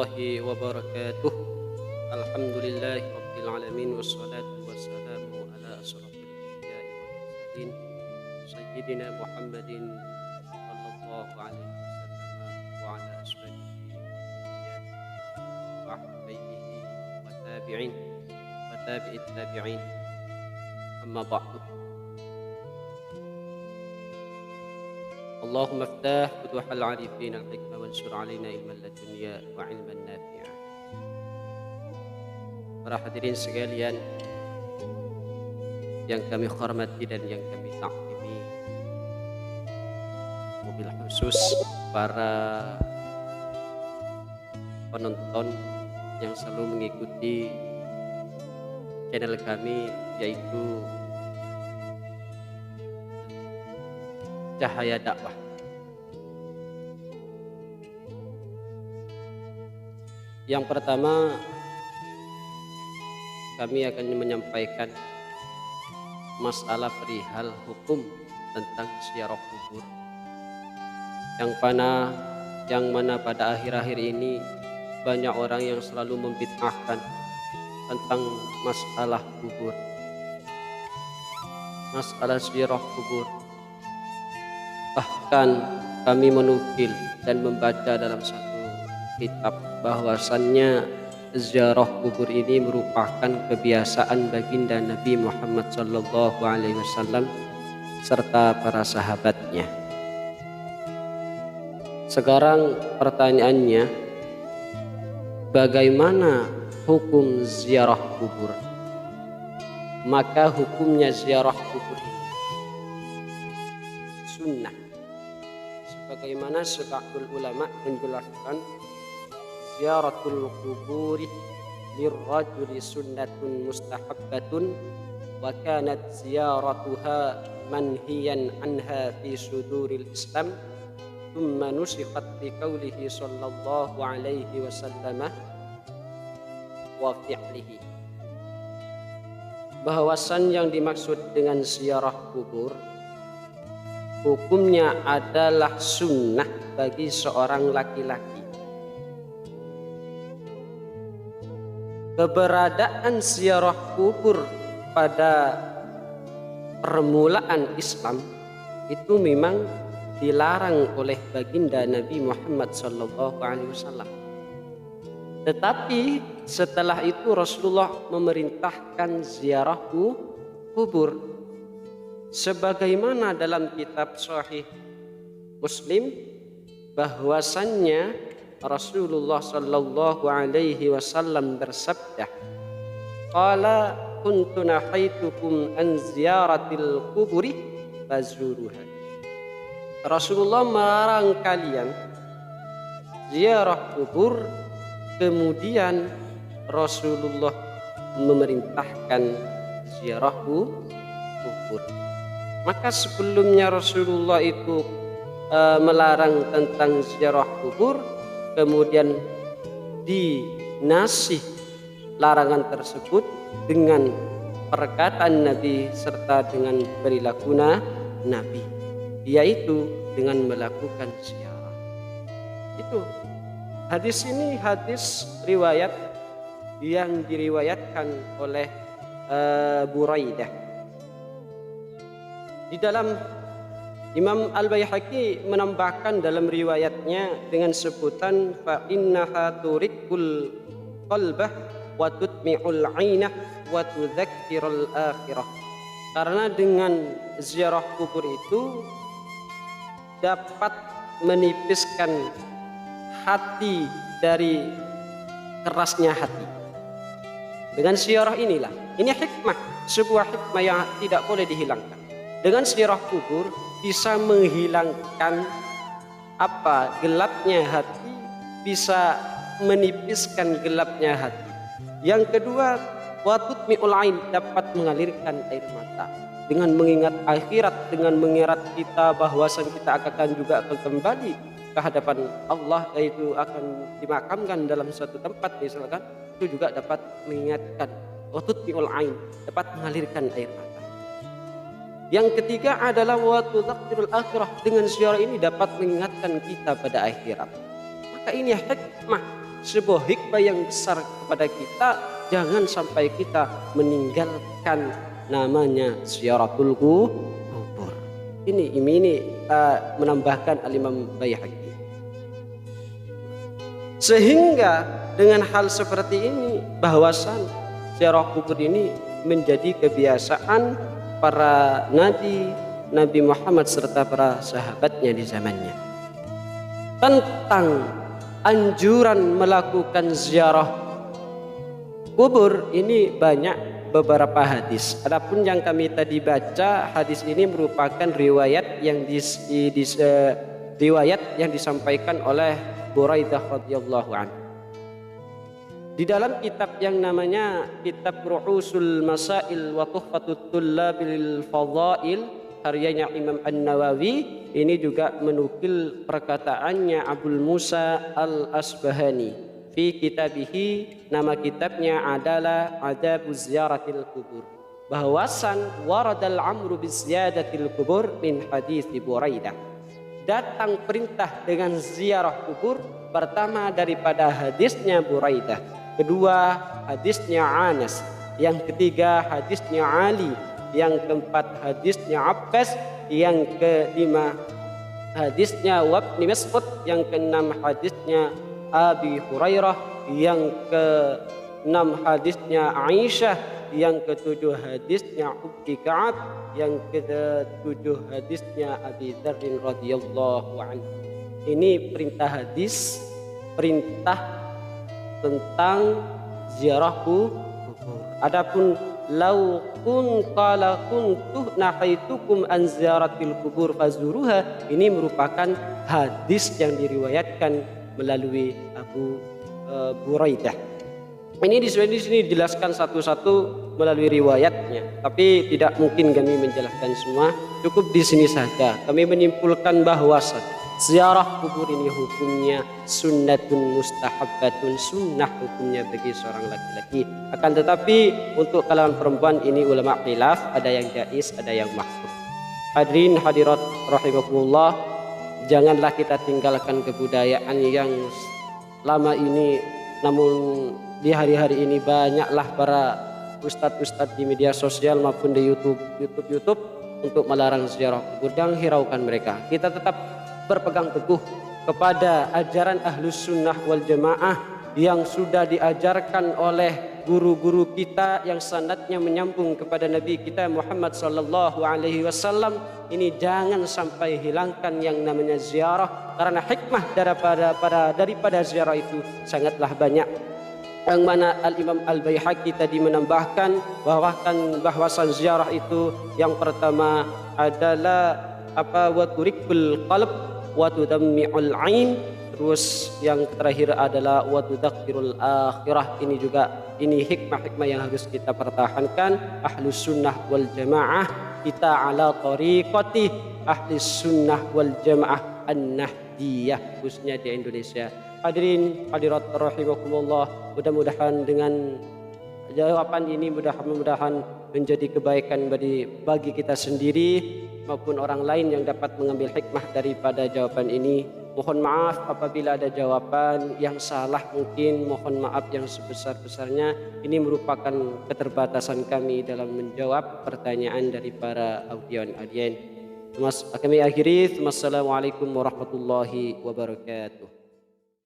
warahmatullahi wabarakatuh. Alhamdulillahi rabbil alamin wassalatu wassalamu ala asrafil anbiya'i wal mursalin sayyidina Muhammadin sallallahu alaihi wasallam wa ala ashabihi wa ahbaihi wa tabi'in wa tabi'it tabi'in, amma ba'du. Allahumma aftah futuhal arifin al-hikmah wansur alaina ilman ladunya wa ilman nafi'ah. Para hadirin sekalian yang kami hormati dan yang kami takdimi, wabil khusus para penonton yang selalu mengikuti channel kami, yaitu Cahaya Dakwah. Yang pertama, kami akan menyampaikan masalah perihal hukum tentang ziarah kubur, yang mana pada akhir-akhir ini banyak orang yang selalu membid'ahkan tentang masalah kubur, masalah ziarah kubur. Bahkan kami menukil dan membaca dalam satu kitab bahwasannya ziarah kubur ini merupakan kebiasaan baginda Nabi Muhammad SAW serta para sahabatnya. Sekarang pertanyaannya, bagaimana hukum ziarah kubur? Maka hukumnya ziarah kubur ini sunnah, sebagaimana sebagian ulama menjelaskan ziaratul kuburi lirrajuli sunnatun mustahabbatun wa kanat ziyaratuha manhiyan anha fi suduril Islam thumma nusikhat bi qaulihi sallallahu alaihi wasallam wa fi'lihi. Bahwasan yang dimaksud dengan ziarah kubur hukumnya adalah sunnah bagi seorang laki-laki. Keberadaan ziarah kubur pada permulaan Islam itu memang dilarang oleh baginda Nabi Muhammad SAW. Tetapi setelah itu Rasulullah memerintahkan ziarah kubur. Sebagaimana dalam kitab Sahih Muslim bahwasannya Rasulullah sallallahu alaihi wasallam bersabda, qala kuntu nahaitukum an ziyaratil kuburi fazuruha. Rasulullah melarang kalian ziarah kubur, kemudian Rasulullah memerintahkan ziarah kubur. Maka sebelumnya Rasulullah itu melarang tentang ziarah kubur, kemudian dinasih larangan tersebut dengan perkataan Nabi serta dengan perilaku Nabi, yaitu dengan melakukan ziarah. Itu hadis ini hadis riwayat yang diriwayatkan oleh Buraidah. Di dalam Imam Al-Baihaqi menambahkan dalam riwayatnya dengan sebutan fa innaha turiqul qalbah wa tutmi'ul 'ainah wa tudzakkirul akhirah. Karena dengan ziarah kubur itu dapat menipiskan hati dari kerasnya hati. Dengan ziarah inilah, ini hikmah, sebuah hikmah yang tidak boleh dihilangkan. Dengan ziarah kubur bisa menghilangkan gelapnya hati, bisa menipiskan gelapnya hati. Yang kedua, watutmi'ul ain, dapat mengalirkan air mata. Dengan mengingat akhirat, dengan mengingat kita bahwasan kita akan kembali ke hadapan Allah, yaitu akan dimakamkan dalam suatu tempat misalkan, itu juga dapat mengingatkan. Watutmi'ul ain, dapat mengalirkan air mata. Yang ketiga adalah wa tudzakkirul akhirah, dengan ziarah ini dapat mengingatkan kita pada akhirat. Maka ini hikmah sebuah hikmah yang besar kepada kita. Jangan sampai kita meninggalkan namanya ziaratul kubur. Ini menambahkan Al-Imam Baihaqi. Sehingga dengan hal seperti ini, bahwasan ziarah kubur ini menjadi kebiasaan para Nabi Muhammad serta para sahabatnya di zamannya. Tentang anjuran melakukan ziarah kubur ini banyak beberapa hadis. Adapun yang kami tadi baca, hadis ini merupakan riwayat yang disampaikan oleh Buraidah radhiyallahu anhu. Di dalam kitab yang namanya Kitab Ru'usul Masail wa Tuhfatut Tullabil Fadhail karyanya Imam An-Nawawi, ini juga menukil perkataannya Abul Musa Al-Asbahani fi kitabihi, nama kitabnya adalah Adabuz Ziyaratil Kubur, bahwasan waradal amru biziyadatil kubur min hadis Buraidah, datang perintah dengan ziarah kubur pertama daripada hadisnya Buraidah, kedua hadisnya Anas, yang ketiga hadisnya Ali, yang keempat hadisnya Abbas, yang kelima hadisnya Ibnu Mas'ud, yang keenam hadisnya Abi Hurairah, yang keenam hadisnya Aisyah, yang ketujuh hadisnya Ubbi Ka'ab, yang ketujuh hadisnya Abi Dzar radhiyallahu anhu. Ini perintah hadis, perintah tentang ziarah kubur. Adapun lau kuntu nahaitukum an ziyaratil kubur fazuruha, ini merupakan hadis yang diriwayatkan melalui Abu Buraidah. Ini di sini dijelaskan satu-satu melalui riwayatnya, tapi tidak mungkin kami menjelaskan semua. Cukup di sini saja. Kami menyimpulkan bahwa ziarah kubur ini hukumnya sunnatun mustahabbatun, sunnah hukumnya bagi seorang laki-laki. Akan tetapi untuk kalangan perempuan ini ulama khilaf, ada yang jaiz, ada yang makruh. Hadirin hadirat rahimakumullah, janganlah kita tinggalkan kebudayaan yang lama ini. Namun di hari-hari ini banyaklah para ustadz-ustadz di media sosial maupun di YouTube untuk melarang ziarah kubur. Jangan hiraukan mereka. Kita tetap berpegang teguh kepada ajaran Ahlus Sunnah wal Jamaah yang sudah diajarkan oleh guru-guru kita yang sanadnya menyambung kepada Nabi kita Muhammad sallallahu alaihi wasallam. Ini jangan sampai hilangkan yang namanya ziarah, karena hikmah daripada ziarah itu sangatlah banyak. Yang mana Al-Imam Al-Baihaqi tadi menambahkan bahwasan ziarah itu yang pertama adalah wa turikul qalb wa tudammi'ul ain, terus yang terakhir adalah wa tudzakkirul akhirah. Ini hikmah-hikmah yang harus kita pertahankan. Ahlus Sunnah wal Jamaah, kita ala tariqati Ahlus Sunnah wal Jamaah An-Nahdiyah khususnya di Indonesia. Hadirin hadirat rahimakumullah, mudah-mudahan dengan jawaban ini mudah-mudahan menjadi kebaikan bagi kita sendiri maupun orang lain yang dapat mengambil hikmah daripada jawaban ini. Mohon maaf apabila ada jawaban yang salah, mungkin mohon maaf yang sebesar-besarnya. Ini merupakan keterbatasan kami dalam menjawab pertanyaan dari para audien. Kami akhiri. Wassalamualaikum warahmatullahi wabarakatuh.